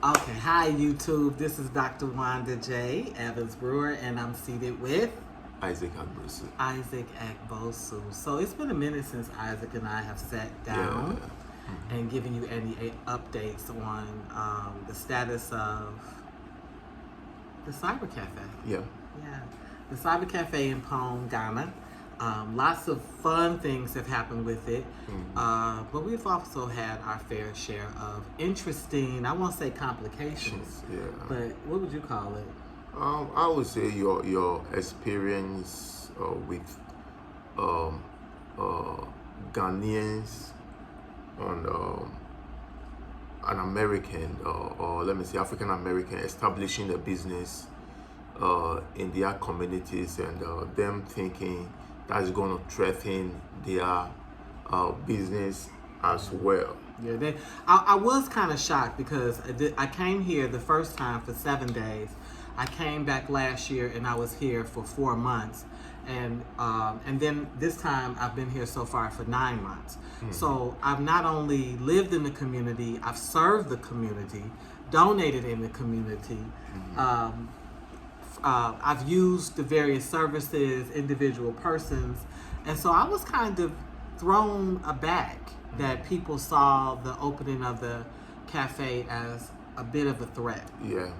Okay, hi YouTube. This is Dr. Wanda J. Evans-Brewer, and I'm seated with Isaac Agbosu. Isaac Akbosu. So it's been a minute since Isaac and I have sat Yeah. down and given you any updates on the status of the Cyber Cafe. Yeah. Yeah, the Cyber Cafe in Pone, Ghana. Lots of fun things have happened with it, but we've also had our fair share of interesting, I won't say complications, Yeah. but what would you call it? I would say your experience with um, uh, Ghanaians on an American or let me say African American establishing a business in their communities and them thinking that's going to threaten their business as well. Yeah, I was kind of shocked because I came here the first time for 7 days. I came back last year and I was here for 4 months, and then this time I've been here so far for 9 months. So I've not only lived in the community, I've served the community, donated in the community. I've used the various services, individual persons, and so I was kind of thrown aback that people saw the opening of the cafe as a bit of a threat. Yeah.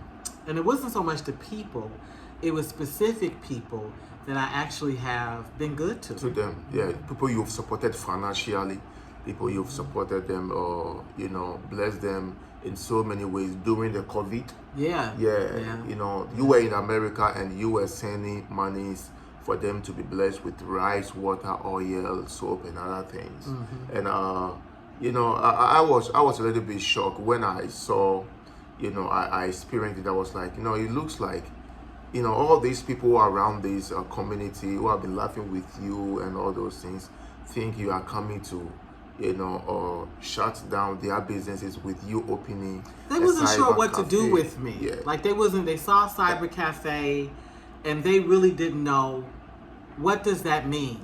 And it wasn't so much the people, it was specific people that I actually have been good to. To them, yeah. People you've supported financially, people you've supported them or, blessed them in so many ways during the COVID. Yeah. You were in America and you were sending monies for them to be blessed with rice, water, oil, soap, and other things. And I was a little bit shocked when I saw, I experienced it. I was like, it looks like, all these people around this community who have been laughing with you and all those things, think you are coming to, or shut down their businesses with you opening. They wasn't sure what cafe. to do with me. Yeah. Like they saw Cyber Cafe, and they really didn't know what does that mean.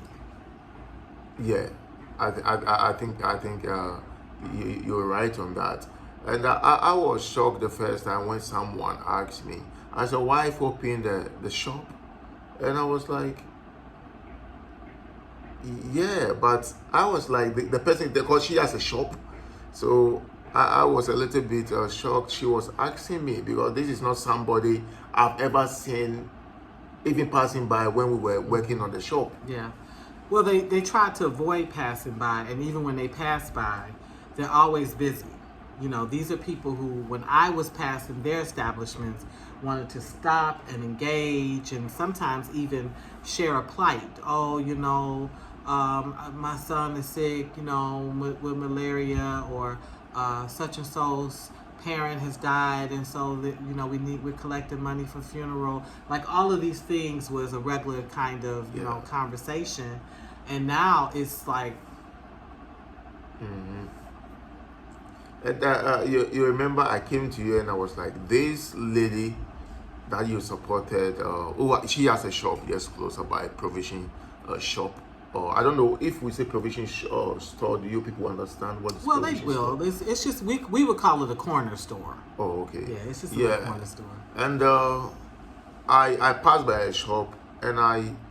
Yeah, I think you're right on that. And I was shocked the first time when someone asked me, "Has your wife opened the shop?" And I was like, "Yeah," but I was like the person because she has a shop, so I was a little bit shocked. She was asking me because this is not somebody I've ever seen even passing by when we were working on the shop. Yeah. Well, they tried to avoid passing by, and even when they pass by, they're always busy. These are people who, when I was passing their establishments, wanted to stop and engage and sometimes even share a plight. Oh, my son is sick, with malaria, or such and so's parent has died, and so that we're collecting money for funeral. Like all of these things was a regular kind of conversation, and now it's like. And you remember I came to you and I was like, this lady that you supported, she has a shop just closer by Provision shop. Or I don't know if we say Provision store. Do you people understand what? Well, they will. It's just we would call it a corner store. Oh, okay. Yeah, it's just a corner store. And I passed by a shop and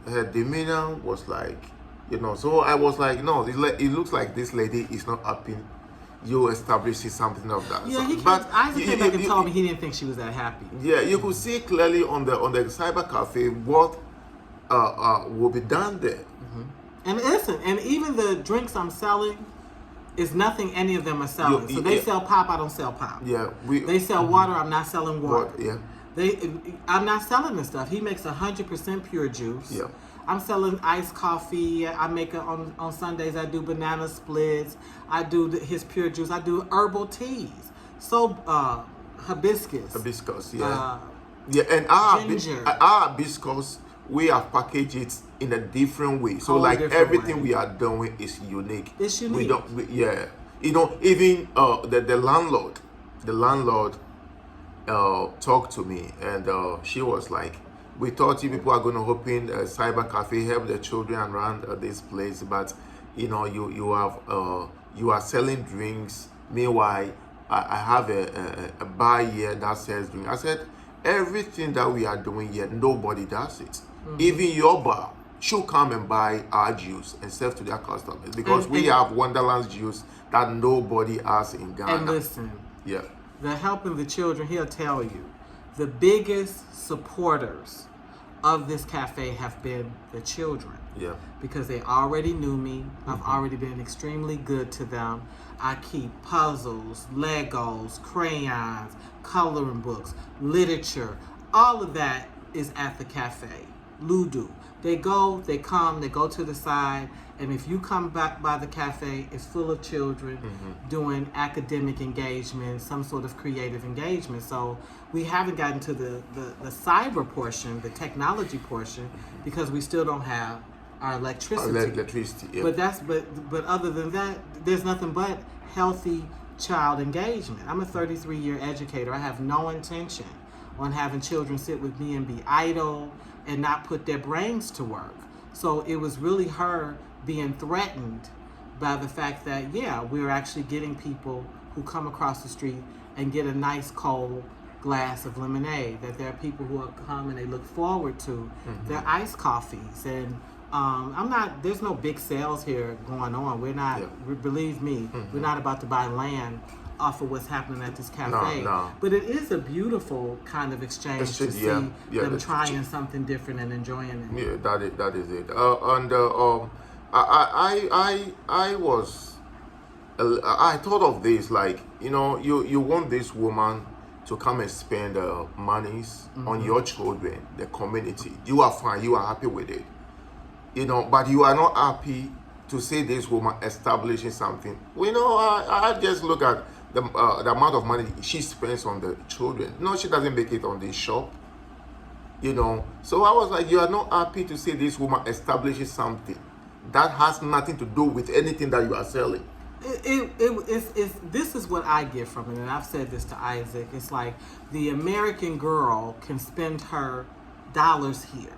her demeanor was like, so I was like, no, it looks like this lady is not happy. You establishing something of that. Yeah, so, but Isaac came back and told me he didn't think she was that happy. Yeah, you could see clearly on the Cyber Cafe what will be done there. And listen, and even the drinks I'm selling is nothing any of them are selling. So they sell pop, I don't sell pop. Yeah, they sell water, I'm not selling water. Yeah. I'm not selling this stuff. He makes 100% pure juice. Yeah. I'm selling iced coffee. I make it on Sundays. I do banana splits. I do his pure juice. I do herbal teas. So hibiscus. Hibiscus, yeah. And ginger. Our hibiscus, we have packaged it in a different way. So like everything we are doing is unique. It's unique. Even the landlord talked to me and she was like, we thought you people are going to open a cyber cafe, help the children around this place, but you are selling drinks. Meanwhile, I have a bar here that sells drink. I said, everything that we are doing here, nobody does it. Even your bar should come and buy our juice and serve to their customers, because we have Wonderland's juice that nobody has in Ghana. And listen, yeah, the helping the children, he'll tell you, the biggest supporters of this cafe have been the children. yeah, Because they already knew me. I've already been extremely good to them. I keep puzzles, Legos, crayons, coloring books, literature. All of that is at the cafe. Ludo. They go, they come, they go to the side, and if you come back by the cafe, it's full of children doing academic engagement, some sort of creative engagement. So we haven't gotten to the cyber portion, the technology portion, because we still don't have our electricity. Yeah. But other than that, there's nothing but healthy child engagement. I'm a 33-year educator. I have no intention on having children sit with me and be idle and not put their brains to work. So it was really her being threatened by the fact that, yeah, we're actually getting people who come across the street and get a nice cold glass of lemonade, that there are people who come and they look forward to their iced coffees. And there's no big sales here going on. We're not, believe me, we're not about to buy land off of what's happening at this cafe. No. But it is a beautiful kind of exchange to see them trying something different and enjoying it. Yeah, that is it. I thought of this, like, you want this woman to come and spend monies on your children, the community. You are fine, you are happy with it. But you are not happy to see this woman establishing something. I just look at the amount of money she spends on the children. No, she doesn't make it on the shop. So I was like, you are not happy to see this woman establishing something that has nothing to do with anything that you are selling. This is what I get from it, and I've said this to Isaac. It's like the American girl can spend her dollars here,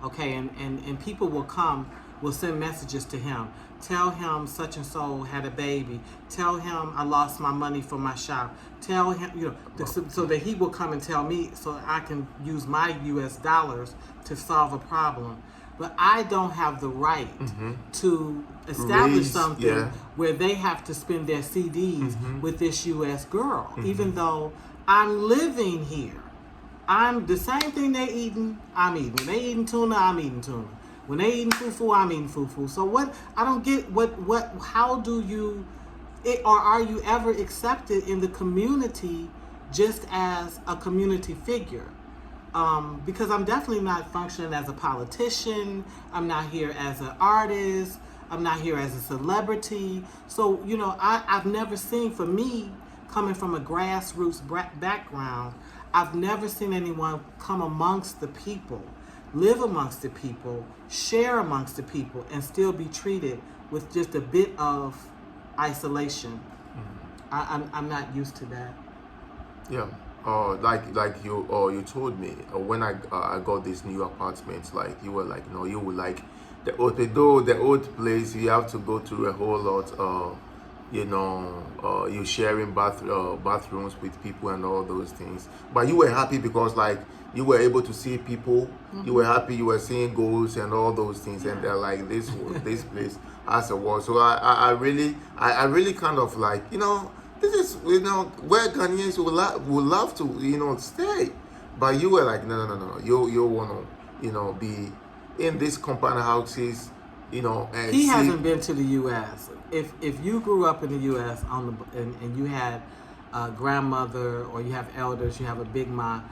okay, and people will send messages to him. Tell him such and so had a baby. Tell him I lost my money for my shop. Tell him, so that he will come and tell me, so I can use my U.S. dollars to solve a problem. But I don't have the right to establish something where they have to spend their CDs with this U.S. girl, even though I'm living here. I'm the same thing they're eating, I'm eating. When they eating tuna, I'm eating tuna. When they eating fufu, I'm eating fufu. So I don't get how do you, or are you ever accepted in the community just as a community figure? Because I'm definitely not functioning as a politician. I'm not here as an artist. I'm not here as a celebrity. So, I've never seen, for me, coming from a grassroots background, I've never seen anyone come amongst the people, live amongst the people, share amongst the people, and still be treated with just a bit of isolation. I'm not used to that. Yeah. Like you told me when I got this new apartment, like you were like, you would like the old place. You have to go through a whole lot. You sharing bathrooms with people and all those things. But you were happy because like you were able to see people. You were happy. You were seeing goals and all those things. And they're like this place has a wall. So I really kind of like this is where Ghanaians would love to stay. But you were like no. You want to be in these compound houses. And he hasn't been to the U.S. If you grew up in the U.S. and you had a grandmother or you have elders, you have a big mom,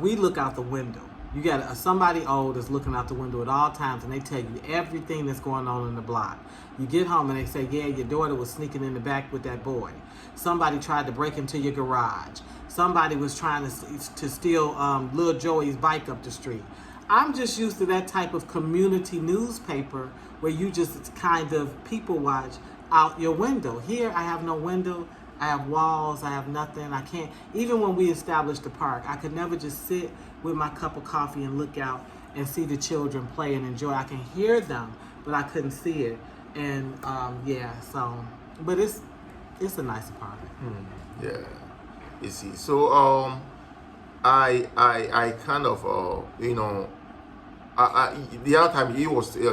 we look out the window. You got somebody old is looking out the window at all times, and they tell you everything that's going on in the block. You get home and they say, yeah, your daughter was sneaking in the back with that boy. Somebody tried to break into your garage. Somebody was trying to steal little Joey's bike up the street. I'm just used to that type of community newspaper where you just kind of people watch out your window. Here, I have no window. I have walls. I have nothing. I can't. Even when we established the park, I could never just sit with my cup of coffee and look out and see the children play and enjoy. I can hear them, but I couldn't see it. And but it's a nice apartment. Yeah, you see. So I kind of the other time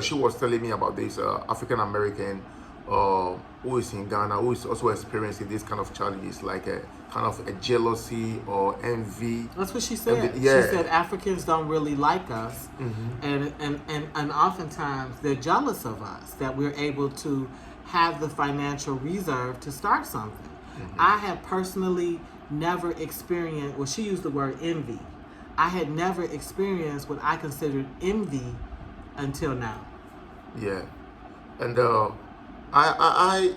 she was telling me about this African American who is in Ghana, who is also experiencing this kind of challenges, like a kind of a jealousy or envy. That's what she said. Yeah. She said Africans don't really like us, and oftentimes they're jealous of us that we're able to have the financial reserve to start something. I have personally never experienced, well, she used the word envy. I had never experienced what I considered envy until now. Yeah, and I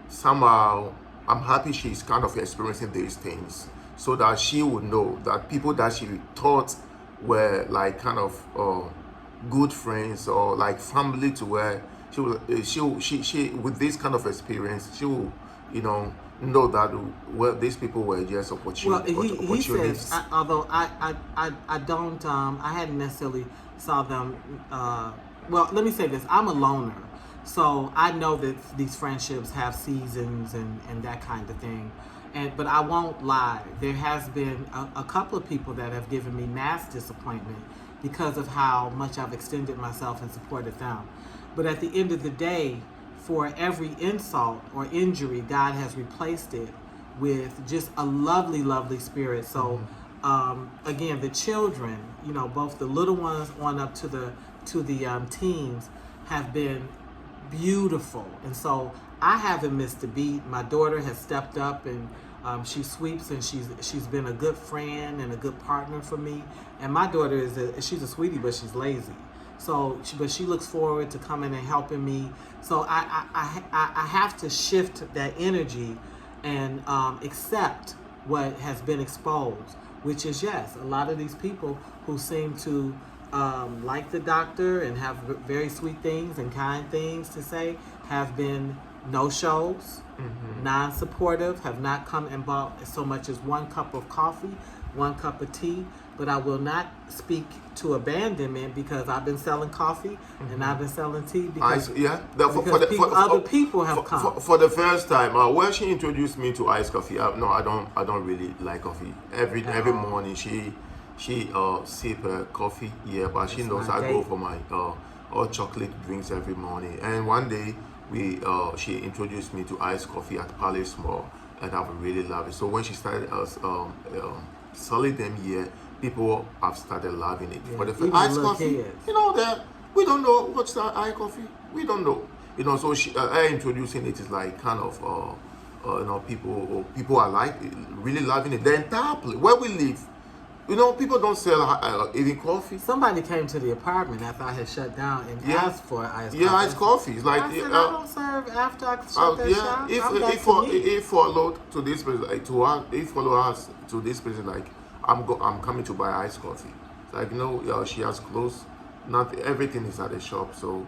somehow I'm happy she's kind of experiencing these things, so that she would know that people that she thought were like kind of good friends or like family to her, she with this kind of experience, she will know that, well, these people were just opportunities. He says, although I don't, I hadn't necessarily saw them. Well, let me say this: I'm a loner, so I know that these friendships have seasons and that kind of thing. But I won't lie. There has been a couple of people that have given me mass disappointment because of how much I've extended myself and supported them. But at the end of the day, for every insult or injury, God has replaced it with just a lovely, lovely spirit. So, again, the children, both the little ones on up to the teens, have been beautiful. And so I haven't missed a beat. My daughter has stepped up and she sweeps, and she's been a good friend and a good partner for me. And my daughter she's a sweetie, but she's lazy. So, but she looks forward to coming and helping me. So I have to shift that energy and accept what has been exposed, which is, yes, a lot of these people who seem to like the doctor and have very sweet things and kind things to say have been no-shows, non-supportive, have not come and bought so much as one cup of coffee, one cup of tea. But I will not speak to abandonment, because I've been selling coffee and I've been selling tea because, other people have come. For the first time, when she introduced me to iced coffee, no, I don't really like coffee. Every morning she sip coffee, but she knows I go for my hot chocolate drinks every morning. And one day she introduced me to iced coffee at Palace Mall, and I really love it. So when she started selling them here, people have started loving it. Yeah, for the iced coffee, kids. That we don't know what's that iced coffee. We don't know. So her introducing it is like kind of people are like really loving it. The entire place where we live, people don't sell even coffee. Somebody came to the apartment after I had shut down and asked for iced coffee. Yeah, iced coffee. It's like I said, I don't serve after I shut that shop. If followed to this person, like if follow us to this person, like I'm coming to buy iced coffee. It's like she has closed. Not everything is at the shop, so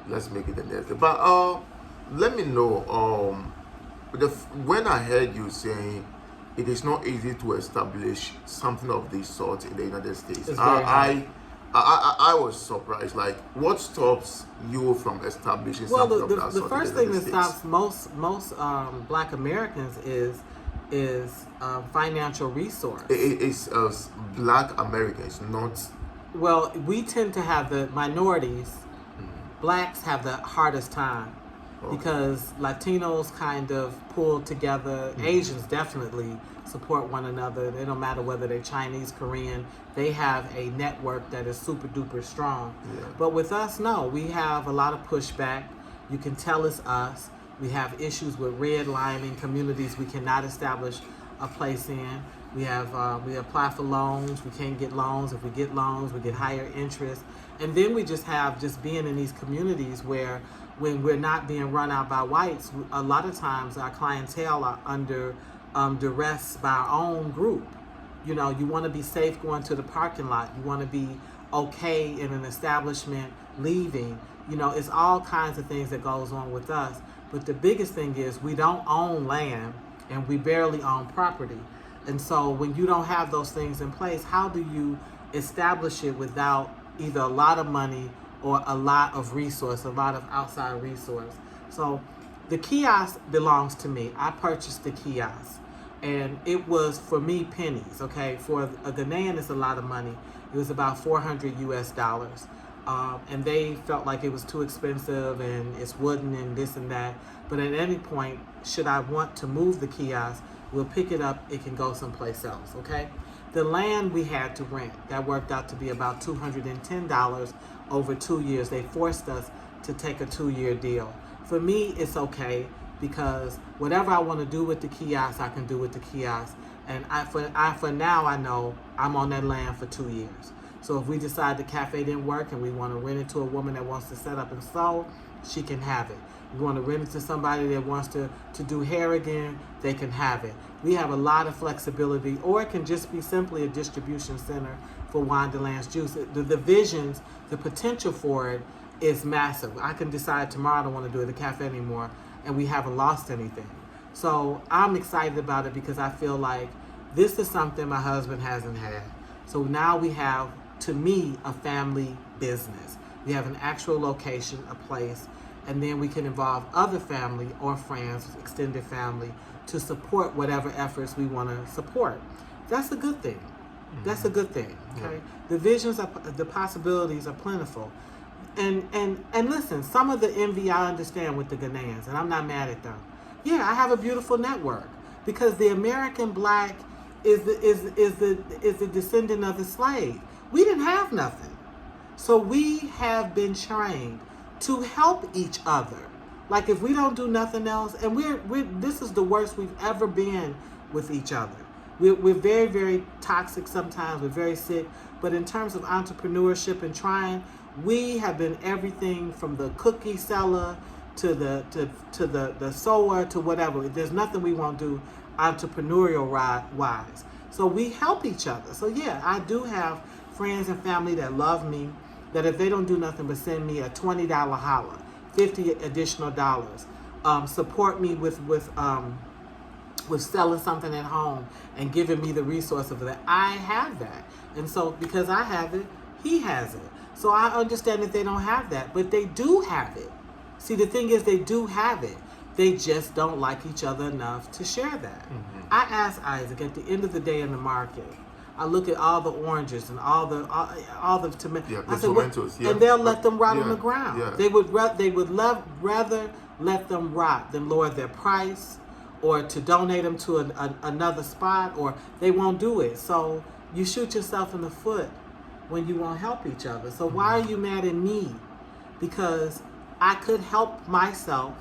let's make it the next day. But let me know. When I heard you saying it is not easy to establish something of this sort in the United States, I was surprised. Like, what stops you from establishing something of that sort? The first thing that stops most Black Americans is financial resource. It's Black Americans, not. Well, we tend to have the minorities. Blacks have the hardest time because Latinos kind of pull together. Asians definitely support one another. It don't matter whether they're Chinese, Korean. They have a network that is super duper strong. Yeah. But with us, no. We have a lot of pushback. You can tell it's us. We have issues with redlining communities we cannot establish a place in. We apply for loans. We can't get loans. If we get loans, we get higher interest. And then we just have being in these communities where when we're not being run out by whites, a lot of times our clientele are under duress by our own group. You want to be safe going to the parking lot. You want to be okay in an establishment leaving. It's all kinds of things that goes on with us. But the biggest thing is we don't own land and we barely own property. And so when you don't have those things in place, how do you establish it without either a lot of money or a lot of resource, a lot of outside resource? So The kiosk belongs to me. I purchased the kiosk, and it was for me pennies. Okay, for a Ghanaian, it's a lot of money. It was about $400 US, and they felt like it was too expensive and it's wooden and this and that. But at any point, should I want to move the kiosk, we'll pick it up. It can go someplace else. Okay. The land we had to rent, that worked out to be about $210 over 2 years. They forced us to take a 2-year deal. For me, it's okay because whatever I want to do with the kiosk, I can do with the kiosk. And for now, I know I'm on that land for 2 years. So if we decide the cafe didn't work and we want to rent it to a woman that wants to set up and sew, she can have it. We want to rent it to somebody that wants to do hair again, they can have it. We have a lot of flexibility, or it can just be simply a distribution center for Wonderland's juice. The visions, the potential for it is massive. I can decide tomorrow I don't want to do it at the cafe anymore, and we haven't lost anything. So I'm excited about it because I feel like this is something my husband hasn't had. So now we have, to me, a family business. We have an actual location, a place, and then we can involve other family or friends, extended family, to support whatever efforts we want to support. That's a good thing. That's a good thing. Okay, yeah. The visions, the possibilities are plentiful, and listen. Some of the envy I understand with the Ghanaians, and I'm not mad at them. Yeah, I have a beautiful network because the American black is the descendant of the slave. We didn't have nothing, so we have been trained to help each other. Like if we don't do nothing else, and this is the worst we've ever been with each other. We're very, very toxic sometimes. We're very sick. But in terms of entrepreneurship and trying, we have been everything from the cookie seller to the sewer to whatever. There's nothing we won't do entrepreneurial wise. So we help each other. So yeah, I do have friends and family that love me, that if they don't do nothing but send me a $20 holla, $50 additional dollars, support me with selling something at home and giving me the resource of that. I have that. And so because I have it, he has it. So I understand that they don't have that, but they do have it. See, the thing is they do have it. They just don't like each other enough to share that. Mm-hmm. I asked Isaac at the end of the day in the market, I look at all the oranges and all the tomatoes. Yeah, I said, tomatoes. Yeah. And they'll let them rot on the ground. Yeah. They would rather let them rot than lower their price, or to donate them to another spot, or they won't do it. So you shoot yourself in the foot when you won't help each other. So why are you mad at me? Because I could help myself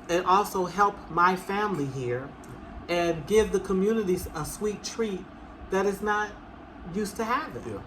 and also help my family here and give the communities a sweet treat that is not used to having. Yeah.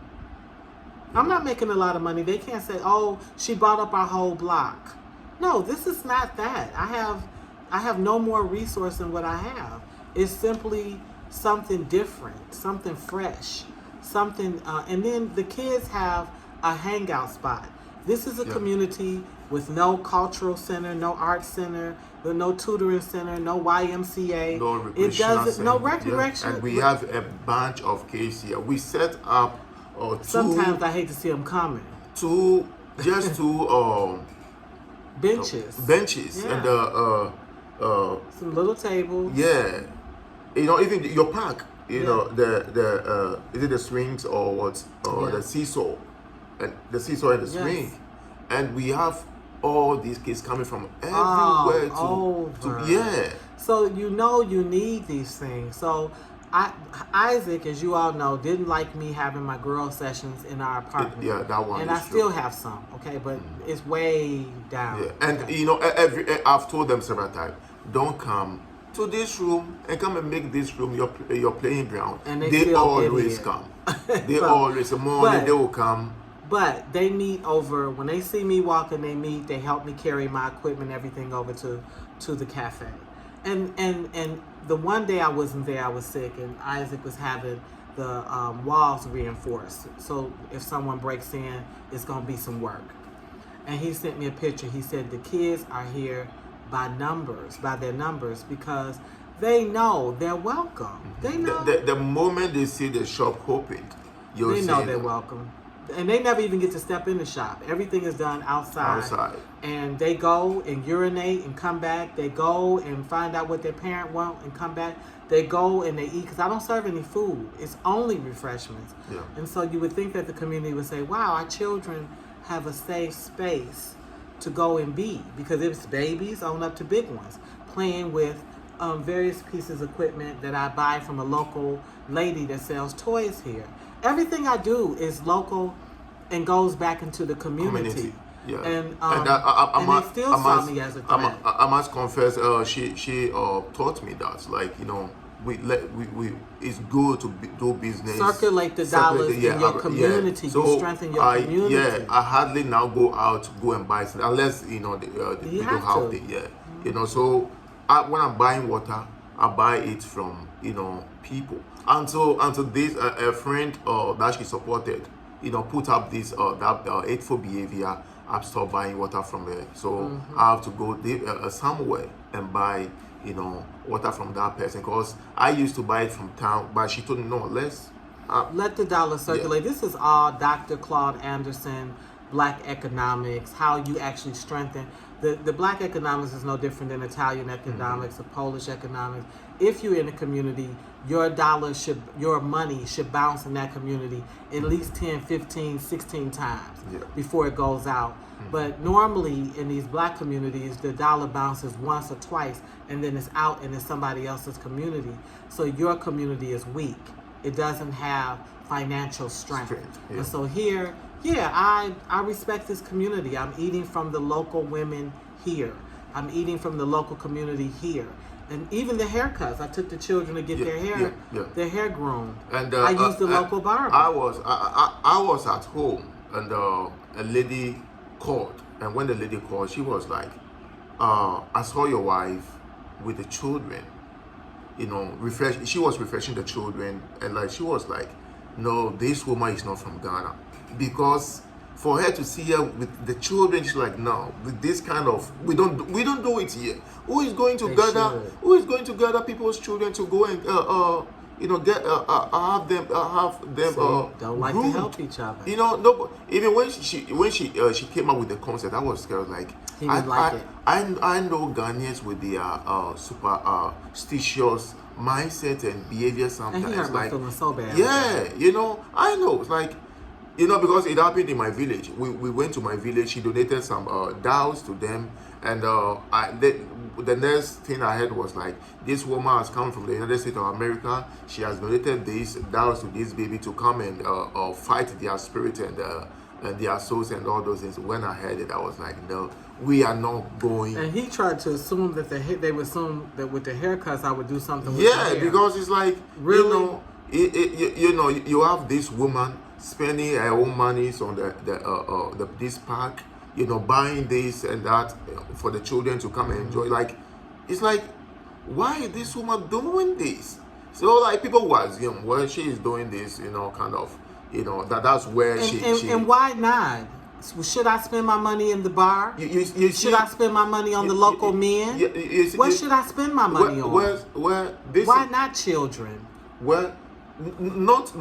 I'm not making a lot of money. They can't say, oh, she bought up our whole block. No, this is not that. I have no more resource than what I have. It's simply something different, something fresh, something, and then the kids have a hangout spot. This is a community with no cultural center, no art center, with no tutoring center, no YMCA. No recreational center. No recreation. Yeah. And we have a bunch of cases here. We set up sometimes I hate to see them coming. Two benches yeah. And some little tables. Yeah, even your park. You know the is it the swings or what? Or the seesaw, and the seesaw and the swing, and we have all these kids coming from everywhere to. So you need these things. So Isaac, as you all know, didn't like me having my girl sessions in our apartment. That one. And I still have some, okay, but it's way down. Yeah, and I've told them several times, don't come to this room and come and make this room your playing ground. And they always come. They always, the morning they will come. But they meet over, when they see me walking, they help me carry my equipment, everything over to the cafe. And the one day I wasn't there, I was sick, and Isaac was having the walls reinforced. So if someone breaks in, it's going to be some work. And he sent me a picture. He said the kids are here by their numbers, because they know they're welcome. They know. The moment they see the shop open, they know they're welcome. and they never even get to step in the shop. Everything is done outside. And they go and urinate and come back. They go and find out what their parent wants and come back. They go and they eat, because I don't serve any food. It's only refreshments. Yeah. And so you would think that the community would say, wow, our children have a safe space to go and be, because it's babies on up to big ones, playing with various pieces of equipment that I buy from a local lady that sells toys here. Everything I do is local and goes back into the community. Yeah. And they still saw me as a threat. I must confess, she taught me that, like, you know, we it's good to do business. Circulate the dollars in your community. So you strengthen your community. I hardly now go out to go and buy something unless, you know, we don't have it. Yeah. You know, so when I'm buying water, I buy it from, you know, people. Until this a friend that she supported, you know, put up this that hateful behavior. I've stopped buying water from her. So I have to go somewhere and buy, you know, water from that person, because I used to buy it from town, but she told me, no, let the dollar circulate. Yeah. This is all Dr. Claude Anderson, Black economics, how you actually strengthen. The Black economics is no different than Italian economics or Polish economics. If you're in a community, your money should bounce in that community at least 10, 15, 16 times before it goes out. But normally in these Black communities, the dollar bounces once or twice, and then it's out and it's somebody else's community. So your community is weak. It doesn't have financial strength. Yeah. And so here, I respect this community. I'm eating from the local women here. I'm eating from the local community here. And even the haircuts, I took the children to get their hair groomed. And I used the local barber. I was at home, and a lady called, and when the lady called, she was like, I saw your wife with the children, you know, she was refreshing the children, and like she was like, no, this woman is not from Ghana, because for her to see her with the children, she's like, no, with this kind of, we don't do it here. Who is going to gather people's children to go and you know, have them don't like groomed. to help each other. You know, no. Even when she came up with the concept, I was scared. Like, he didn't like it. I know Ghanaians with their superstitious mindset and behavior sometimes. And he hurt my feelings so bad. Yeah, you know, I know. It's like, you know, because it happened in my village. We went to my village. She donated some dowels to them, and the next thing I heard was like, this woman has come from the United States of America. She has donated these dowels to this baby to come and fight their spirit and their souls and all those things. When I heard it, I was like, no, we are not going. And he tried to assume that they would assume that with the haircuts I would do something with the hair. Because it's like, really? You know, you have this woman spending her own monies on this park, you know, buying this and that for the children to come and enjoy. Like, it's like, why is this woman doing this? So like people will assume, well, she is doing this, you know, kind of, you know, that's where she and why not? Should I spend my money in the bar? Should I spend my money on the local men? What should I spend my money on? Why not children? Well, not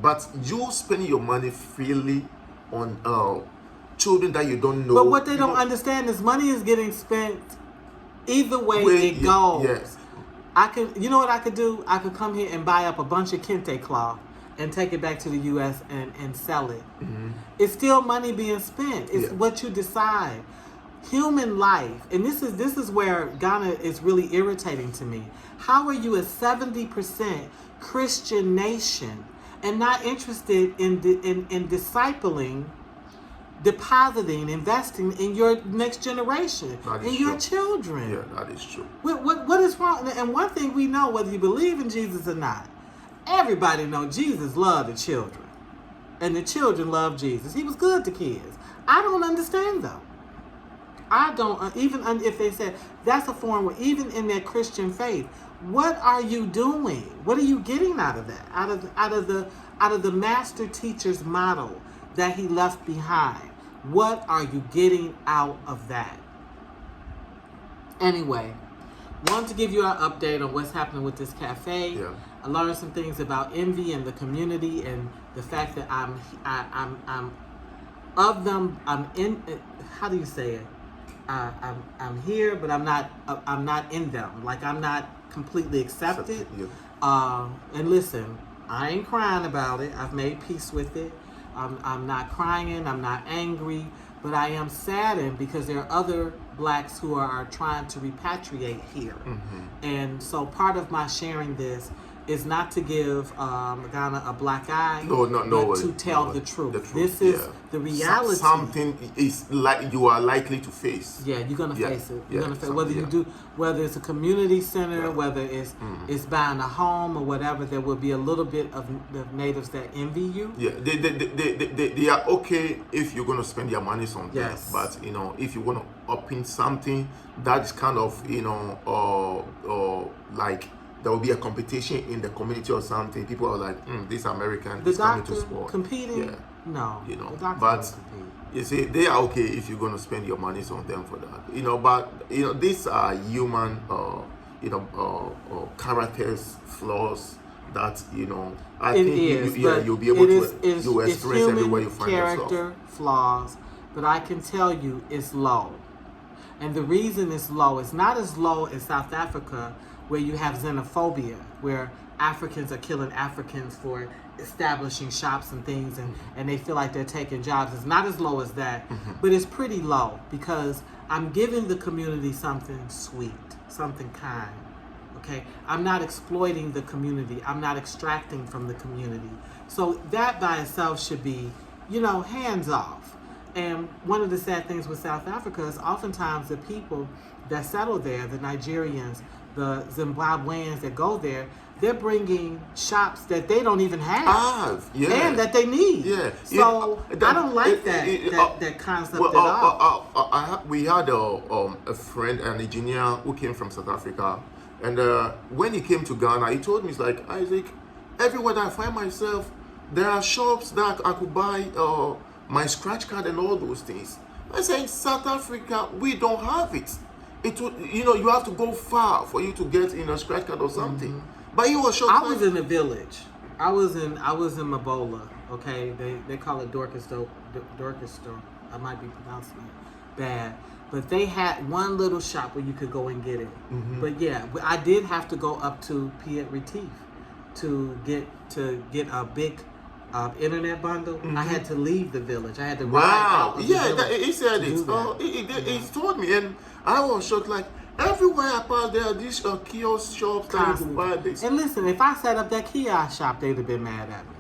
but you spending your money freely on children that you don't know. But what they don't understand is money is getting spent either way it goes. Yes. You know what I could do? I could come here and buy up a bunch of kente cloth and take it back to the U.S. and sell it. Mm-hmm. It's still money being spent. It's what you decide. Human life, and this is where Ghana is really irritating to me. How are you a 70% Christian nation and not interested in discipling, depositing, investing in your next generation, in your children? Yeah, that is true. What is wrong? And one thing we know, whether you believe in Jesus or not, everybody knows Jesus loved the children, and the children love Jesus. He was good to kids. I don't understand though. I don't, even if they said that's a form where even in their Christian faith, what are you doing? What are you getting out of that? Out of the master teacher's model that he left behind. What are you getting out of that? Anyway, wanted to give you an update on what's happening with this cafe. Yeah. I learned some things about envy and the community, and the fact that I'm of them. I'm in. How do you say it? I'm here, but I'm not in them. Like, I'm not completely accepted. Yeah. And listen, I ain't crying about it. I've made peace with it. I'm not crying. I'm not angry, but I am saddened because there are other blacks who are trying to repatriate here. And so part of my sharing this is not to give Ghana a black eye, but to tell the truth. This is the reality. Something is like you are likely to face. Yeah, you're gonna face it. You're gonna face something, whether you do, whether it's a community center, whether it's buying a home or whatever. There will be a little bit of the natives that envy you. Yeah, they are okay if you're gonna spend your money on them, but if you wanna up in something that is kind of like there will be a competition in the community or something. People are like, this American is coming to sport. Competing? Yeah. No. But you see, they are okay if you're gonna spend your money on them for that. But these are human, characters, flaws that I think you'll be able to experience everywhere you find yourself. Character flaws, but I can tell you it's low, and the reason it's low is not as low as South Africa, where you have xenophobia, where Africans are killing Africans for establishing shops and things, and they feel like they're taking jobs. It's not as low as that, but it's pretty low because I'm giving the community something sweet, something kind. Okay, I'm not exploiting the community. I'm not extracting from the community. So that by itself should be, hands off. And one of the sad things with South Africa is oftentimes the people that settle there, the Nigerians, the Zimbabweans that go there, they're bringing shops that they don't even have, and that they need. Yeah. So I don't like that concept at all. We had a friend, an engineer who came from South Africa, and when he came to Ghana, he told me, it's like, Isaac, everywhere that I find myself, there are shops that I could buy my scratch card and all those things. I say, in South Africa, we don't have it. You have to go far for you to get a scratch card or something. But you were shocked. I was in a village. I was in Mabola. Okay, they call it Dorcas store. I might be pronouncing it bad, but they had one little shop where you could go and get it. But yeah, I did have to go up to Piet Retief to get a big internet bundle. I had to leave the village. I had to ride out of the village. He said it. He told me, and I was shocked. Like, everywhere I pass, there are these kiosk shops that you can buy this. And listen, if I set up that kiosk shop, they'd have been mad at me.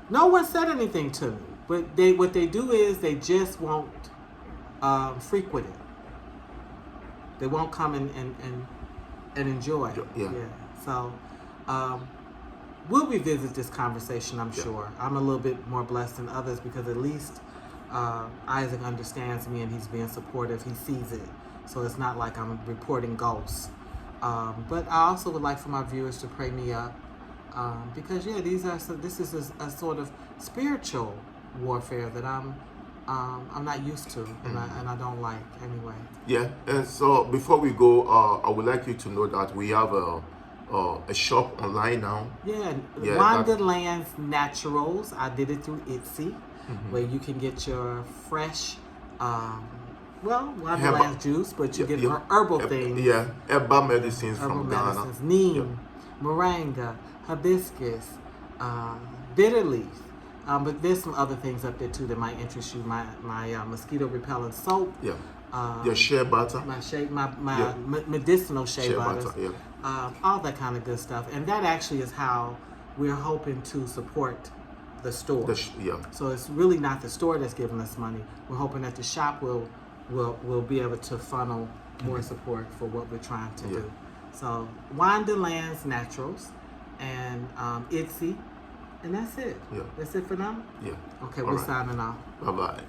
No one said anything to me, but what they do is they just won't frequent it. They won't come and enjoy. Yeah. So we'll revisit this conversation, I'm sure. I'm a little bit more blessed than others because at least Isaac understands me and he's being supportive. He sees it. So it's not like I'm reporting ghosts. But I also would like for my viewers to pray me up. Because this is a sort of spiritual warfare that I'm not used to and I don't like anyway. Yeah, and so before we go, I would like you to know that we have a shop online now. Wonderland's Naturals. I did it through Etsy, where you can get your fresh, Wonderland's juice, but you get herbal things. Yeah, herbal medicines from Ghana. Neem, moringa, hibiscus, bitter leaf. But there's some other things up there too that might interest you. My mosquito repellent soap. Yeah. Your shea butter. My medicinal shea butter. All that kind of good stuff. And that actually is how we're hoping to support the store. So it's really not the store that's giving us money. We're hoping that the shop will be able to funnel more support for what we're trying to do. So Wonderland's Naturals and Etsy. And that's it. Yeah. That's it for now? Yeah. Okay, we're signing off. Bye-bye.